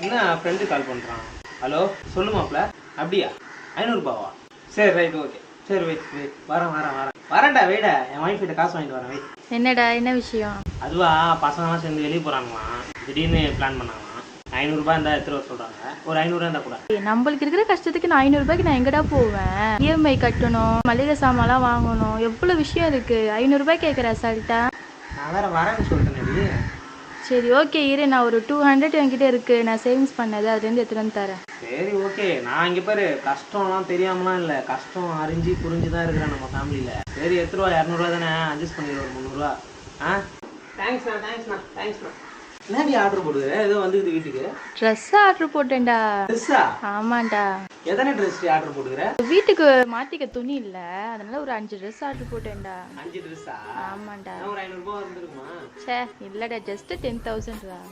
என்ன friend call பண்ணுறான். Hello சொல்லுமாப்ல. அப்படியா 500 ரூபாவா? சரி ரைட் ஓகே. சரி வெயிட் வெயிட் வரேன்டா வெயிடா. என் ஒய்ஃப் கிட்ட காசு வாங்கிட்டு வரேன் வெயிட். என்னடா என்ன விஷயம்? அதுவா பசங்களாம் சேர்ந்து வெளியே போகிறாங்களாம். திடீர்னு பிளான் பண்ணாங்களாம். 500 ரூபாய் இருந்தால் எடுத்துகிட்டு வர சொல்கிறாங்க. ஒரு 500 இருந்தால் கூட. நம்மளுக்கு இருக்கிற கஷ்டத்துக்கு நான் 500 ரூபாய்க்கு நான் எங்கடா போவேன்? இஎம்ஐ கட்டணும், மளிகை சாமான்லாம் வாங்கணும், எவ்வளோ விஷயம் இருக்கு. 500 ரூபாய் கேட்குற அசால்ட்டா? நான் வேற வரேன்னு சொல்லிட்டேனேடி. சரி ஓகே இரு, நான் ஒரு 200 என்கிட்ட இருக்கு, நான் சேவிங்ஸ் பண்ணது, அதுலேருந்து எடுத்துட்டு வந்து தரேன். சரி ஓகே. நான் இங்கே பாரு கஷ்டம்லாம் தெரியாமலாம் இல்லை, கஷ்டம் அறிஞ்சு புரிஞ்சு தான் இருக்கிறேன் நம்ம ஃபேமிலியில். சரி எடுத்துருவா. 200 தானே அட்ஜஸ்ட் பண்ணிடுவோம். ஒரு 300 ரூபா. ஆ தேங்க்ஸ்ண்ணா. என்னடி ஆர்டர் போடுது? ஏதோ வந்துக்குது வீட்டுக்கு. ட்ரெஸ் ஆர்டர் போட்டேன்டா. ட்ரெஸ்ஸா? ஆமாண்டா. எத்தனை ட்ரெஸ் ஆர்டர் போட்டுக்கிற? வீட்டுக்கு மாத்திக்க துணி இல்ல, அதனால ஒரு 5 ட்ரெஸ் ஆர்டர் போட்டேன்டா. 5 ட்ரெஸ்ஸா? ஆமாண்டா. ஒரு 500 ரூபாய் வந்துருக்குமா? சே இல்லடா, ஜஸ்ட் 10,000 தான்.